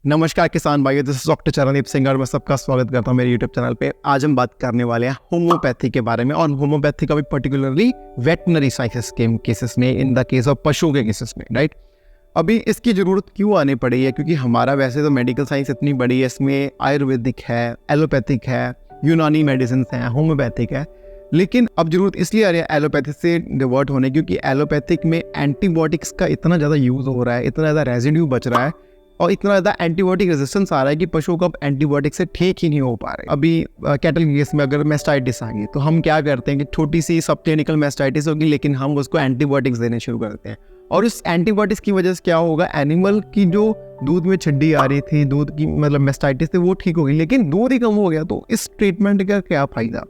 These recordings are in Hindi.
नमस्कार किसान भाइयों, this is doctor Charandeep Singh और मैं सबका स्वागत करता हूं मेरे यूट्यूब चैनल पे। आज हम बात करने वाले हैं होम्योपैथी के बारे में और होम्योपैथी का भी पर्टिकुलरली वेटनरी साइंसेस के केसेस में, इन द केस ऑफ पशुओं के केसेस में, राइट। अभी इसकी जरूरत क्यों आने पड़ी है? क्योंकि हमारा वैसे तो मेडिकल साइंस इतनी बड़ी है, इसमें आयुर्वेदिक है, एलोपैथिक है, यूनानी मेडिसिन है, होम्योपैथिक है, लेकिन अब जरूरत इसलिए आ रही है एलोपैथी से डिवर्ट होने, क्योंकि एलोपैथिक में एंटीबायोटिक्स का इतना ज़्यादा यूज़ हो रहा है, इतना ज़्यादा रेजिड्यू बच रहा है और इतना ज़्यादा एंटीबायोटिक रेजिस्टेंस आ रहा है कि पशुओं को अब एंटीबायोटिक से ठीक ही नहीं हो पा रहे। अभी कैटल के केस में अगर मेस्टाइटिस आ गई तो हम क्या करते हैं कि छोटी सी सब क्लिनिकल मेस्टाइटिस होगी, लेकिन हम उसको एंटीबायोटिक्स देने शुरू करते हैं और उस एंटीबायोटिक्स की वजह से क्या होगा, एनिमल की जो दूध में छड्डी आ रही थी, दूध की मतलब मेस्टाइटिस थी, वो ठीक हो गई, लेकिन दूध ही कम हो गया। तो इस ट्रीटमेंट का क्या फ़ायदा?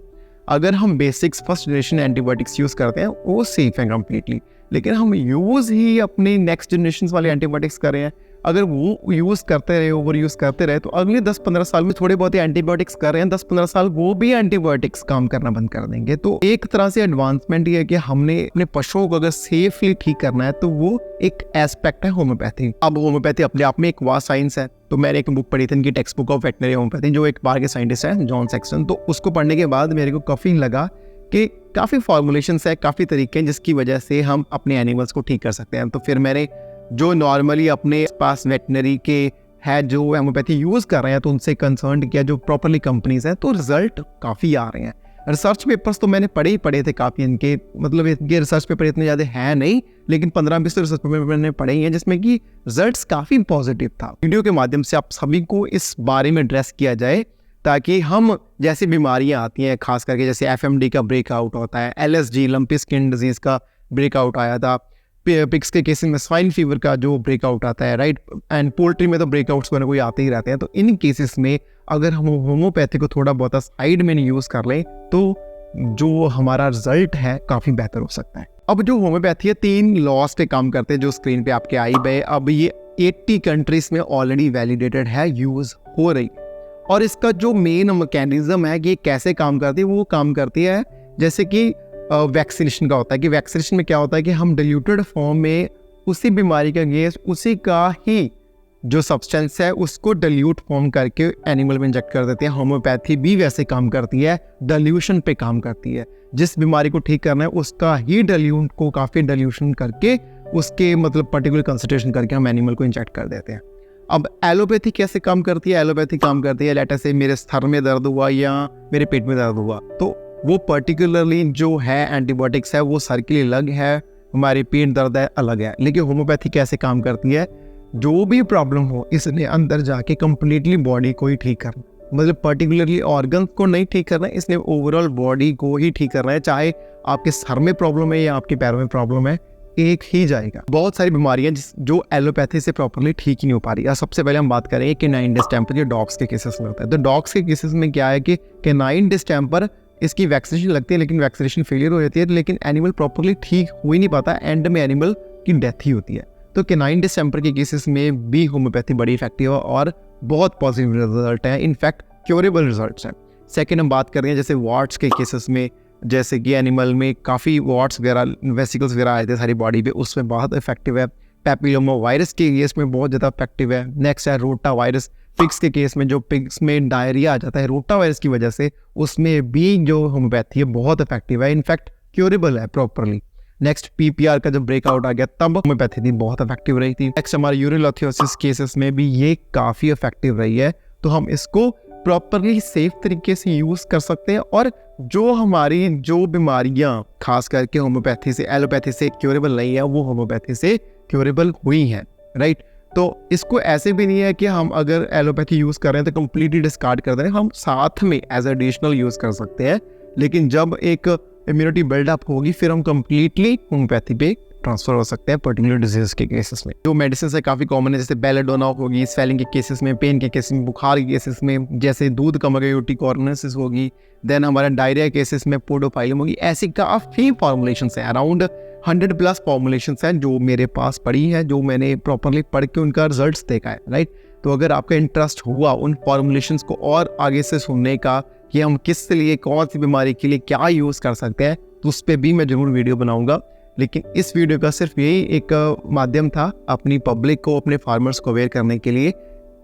अगर हम basics first generation antibiotics use करते हैं वो सेफ है कम्प्लीटली, लेकिन हम यूज़ ही अपने नेक्स्ट जनरेशन वाले एंटीबायोटिक्स कर रहे हैं। अगर वो यूज़ करते रहे, ओवर यूज़ करते रहे, तो अगले 10-15 साल में थोड़े बहुत ही एंटीबायोटिक्स कर रहे हैं, 10-15 साल वो भी एंटीबायोटिक्स काम करना बंद कर देंगे। तो एक तरह से एडवांसमेंट ये है कि हमने अपने पशुओं को अगर सेफली ठीक करना है तो वो एक एस्पेक्ट है होम्योपैथी। अब होम्योपैथी अपने आप में एक वास्ट साइंस है। तो मैंने एक बुक पढ़ी थी, इनकी text book of veterinary homeopathy, जो एक बाहर के साइंटिस्ट हैं जॉन सेक्सन। तो उसको पढ़ने के बाद मेरे को काफ़ी लगा कि काफ़ी फॉर्मुलेशंस है, काफ़ी तरीके हैं जिसकी वजह से हम अपने एनिमल्स को ठीक कर सकते हैं। तो फिर मैंने जो नॉर्मली अपने पास वेटनरी के है जो होम्योपैथी यूज़ कर रहे हैं तो उनसे कंसर्न किया, जो प्रॉपरली कंपनीज हैं, तो रिजल्ट काफ़ी आ रहे हैं। रिसर्च पेपर्स तो मैंने पढ़े थे काफ़ी, इनके मतलब इनके रिसर्च पेपर इतने ज़्यादा हैं नहीं, लेकिन 15-20 रिसर्च पेपर मैंने पढ़े हैं जिसमें कि रिजल्ट्स काफ़ी पॉजिटिव था। वीडियो के माध्यम से आप सभी को इस बारे में एड्रेस किया जाए ताकि हम जैसी बीमारियां आती हैं, खास करके जैसे FMD का ब्रेकआउट होता है, LSG लंपी स्किन डिजीज़ का ब्रेकआउट आया था, पिग्स के केसेस में स्वाइन फीवर का जो ब्रेकआउट आता है, राइट, एंड पोल्ट्री में तो ब्रेकआउट्स कोई ना कोई आते ही रहते हैं। तो इन केसेस में अगर हम होम्योपैथी को थोड़ा बहुत साइड में नहीं यूज़ कर लें तो जो हमारा रिजल्ट है काफ़ी बेहतर हो सकता है। अब जो होम्योपैथी है 3 लॉज पे काम करते हैं जो स्क्रीन पे आपके आई गए। अब ये 80 कंट्रीज में ऑलरेडी वैलिडेटेड है, यूज़ हो रही, और इसका जो मेन मैकेनिज्म है कि कैसे काम करती है, वो काम करती है जैसे कि वैक्सीनेशन का होता है। कि वैक्सीनेशन में क्या होता है कि हम डिल्यूटेड फॉर्म में उसी बीमारी का गैस, उसी का ही जो सब्सटेंस है उसको डिल्यूट फॉर्म करके एनिमल में इंजेक्ट कर देते हैं। होम्योपैथी भी वैसे काम करती है, डिल्यूशन पे काम करती है। जिस बीमारी को ठीक करना है उसका ही डिल्यूट को काफ़ी डिल्यूशन करके उसके मतलब पर्टिकुलर कंसंट्रेशन करके हम एनिमल को इंजेक्ट कर देते हैं। अब एलोपैथी कैसे काम करती है? एलोपैथी काम करती है, लेटर से मेरे सर में दर्द हुआ या मेरे पेट में दर्द हुआ, तो वो पर्टिकुलरली जो है एंटीबायोटिक्स है वो सर के लिए अलग है, हमारे पेट दर्द है अलग है। लेकिन होम्योपैथी कैसे काम करती है, जो भी प्रॉब्लम हो इसने अंदर जाके कंप्लीटली बॉडी को ही ठीक करना, मतलब पर्टिकुलरली ऑर्गन को नहीं ठीक करना, इसने ओवरऑल बॉडी को ही ठीक करना है। चाहे आपके सर में प्रॉब्लम है या आपके पैरों में प्रॉब्लम है, एक ही जाएगा। बहुत सारी बीमारियां जो एलोपैथी से प्रॉपरली ठीक ही नहीं हो पा रही। सबसे पहले हम बात करेंगे कैनाइन डिस्टेम्पर, जो डॉग्स के केसेस में होता है। तो डॉग्स के केसेस में क्या है कि कैनाइन डिस्टेम्पर, इसकी वैक्सीनेशन लगती है लेकिन वैक्सीनेशन फेलियर हो जाती है, लेकिन एनिमल प्रॉपरली ठीक हो ही नहीं पाता, एंड में एनिमल की डेथ ही होती है। तो कैनाइन डिस्टेम्पर के केसेस में भी होम्योपैथी बड़ी इफेक्टिव है और बहुत पॉजिटिव रिजल्ट है, इनफैक्ट क्योरेबल रिजल्ट्स हैं। सेकेंड हम बात कर रहे हैं जैसे वार्ट्स के केसेस में, जैसे कि एनिमल में काफ़ी वार्ट्स वगैरह, वेसिकल्स वगैरह आए थे सारी बॉडी पे, उसमें बहुत इफेक्टिव है। पैपिलोमा वायरस के केस में बहुत ज़्यादा इफेक्टिव है। नेक्स्ट है रोटा वायरस, पिग्स के केस में जो पिग्स में डायरिया आ जाता है रोटा वायरस की वजह से, उसमें भी जो होम्योपैथी है बहुत इफेक्टिव है, इनफैक्ट क्योरेबल है प्रॉपरली। नेक्स्ट PPR का जब ब्रेकआउट आ गया तब होम्योपैथी थी बहुत इफेक्टिव रही थी। नेक्स्ट हमारे यूरिनोलिथोसिस केसेस में भी ये काफ़ी इफेक्टिव रही है। तो हम इसको प्रॉपरली सेफ तरीके से यूज़ कर सकते हैं और जो हमारी जो बीमारियां खास करके होम्योपैथी से, एलोपैथी से क्योरेबल नहीं है, वो होम्योपैथी से क्योरेबल हुई हैं, राइट। तो इसको ऐसे भी नहीं है कि हम अगर एलोपैथी यूज़ कर रहे हैं तो कम्प्लीटली डिस्कार्ड कर दें, हम साथ में एज एडिशनल यूज़ कर सकते हैं। लेकिन जब एक इम्यूनिटी बिल्डअप होगी फिर हम कम्प्लीटली होम्योपैथी पे ट्रांसफर हो सकते हैं पर्टिकुलर डिजीज के केसेस में। जो मेडिसिन है काफ़ी कॉमन है, जैसे बेलेडोना होगी स्वेलिंग के केसेस में, पेन के केसेस में, बुखार के केसेस में, जैसे दूध कम गई यूटिकोर्नेसिस होगी, देन हमारा डायरिया केसेस में पोडोफाइलम होगी। ऐसी काफ़ी फॉर्मुलेशंस हैं, अराउंड 100+ फॉर्मुलेशंस हैं जो मेरे पास पड़ी है, जो मैंने प्रॉपरली पढ़ के उनका रिजल्ट्स देखा है, राइट। तो अगर आपका इंटरेस्ट हुआ उन फॉर्मुलेशंस को और आगे से सुनने का कि हम किस लिए, कौन सी बीमारी के लिए क्या यूज़ कर सकते हैं, तो उस पर भी मैं ज़रूर वीडियो बनाऊंगा। लेकिन इस वीडियो का सिर्फ यही एक माध्यम था अपनी पब्लिक को, अपने फार्मर्स को अवेयर करने के लिए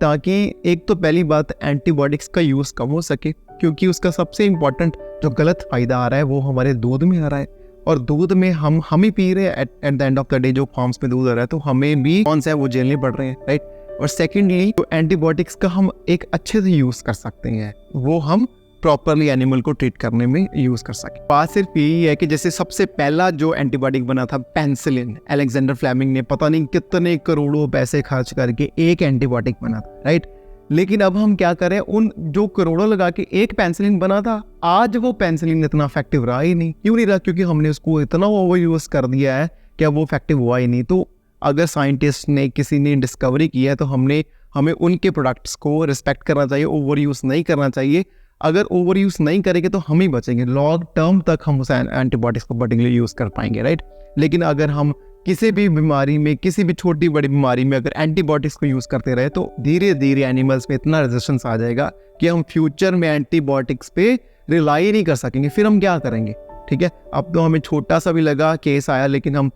ताकि एक तो पहली बात एंटीबायोटिक्स का यूज़ कम हो सके, क्योंकि उसका सबसे इम्पॉर्टेंट जो गलत फ़ायदा आ रहा है वो हमारे दूध में आ रहा है, और दूध में हम ही पी रहे हैं at the end of the day. जो फार्म्स में दूध आ रहा है तो हमें भी कौन सा है वो झेलने पड़ रहे हैं, राइट। और सेकेंडली जो एंटीबायोटिक्स का हम एक अच्छे से यूज़ कर सकते हैं, वो हम प्रॉपरली एनिमल को ट्रीट करने में यूज़ कर सकें। बात सिर्फ यही है कि जैसे सबसे पहला जो एंटीबायोटिक बना था पेनिसिलिन, अलेक्जेंडर फ्लेमिंग ने पता नहीं कितने करोड़ों पैसे खर्च करके एक एंटीबायोटिक बना था, राइट। लेकिन अब हम क्या करें, उन जो करोड़ों लगा के एक पेनिसिलिन बना था, आज वो पेनिसिलिन इतना इफेक्टिव रहा ही नहीं। क्यों नहीं रहा? क्योंकि हमने उसको इतना ओवर यूज़ कर दिया है कि अब वो इफेक्टिव हुआ ही नहीं। तो अगर साइंटिस्ट ने किसी ने डिस्कवरी की है तो हमें उनके प्रोडक्ट्स को रिस्पेक्ट करना चाहिए, ओवर यूज़ नहीं करना चाहिए। अगर ओवर यूज़ नहीं करेंगे तो हम ही बचेंगे, लॉन्ग टर्म तक हम उस एंटीबायोटिक्स को पर्टिकुलरली यूज़ कर पाएंगे, राइट। लेकिन अगर हम किसी भी बीमारी में, किसी भी छोटी बड़ी बीमारी में अगर एंटीबायोटिक्स को यूज़ करते रहे तो धीरे धीरे एनिमल्स में इतना रेजिस्टेंस आ जाएगा कि हम फ्यूचर में एंटीबायोटिक्स पे रिलाई नहीं कर सकेंगे। फिर हम क्या करेंगे? ठीक है, अब तो हमें छोटा सा भी लगा केस आया, लेकिन हम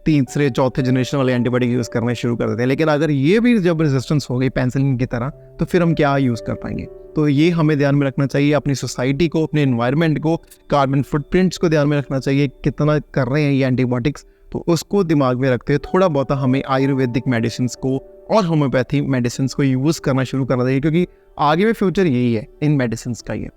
तीसरे चौथे जनरेशन वाले एंटीबायोटिक यूज़ करना शुरू कर देते हैं। लेकिन अगर ये भी जब रेजिस्टेंस हो गई पेनिसिलिन की तरह, तो फिर हम क्या यूज़ कर पाएंगे? तो ये हमें ध्यान में रखना चाहिए, अपनी सोसाइटी को, अपने एनवायरनमेंट को, कार्बन फुटप्रिंट्स को ध्यान में रखना चाहिए, कितना कर रहे हैं ये एंटीबायोटिक्स। तो उसको दिमाग में रखते हुए थोड़ा बहुत हमें आयुर्वेदिक मेडिसिन को और होम्योपैथी मेडिसिन को यूज़ करना शुरू करना चाहिए, क्योंकि आगे में फ्यूचर यही है इन मेडिसिन का। ये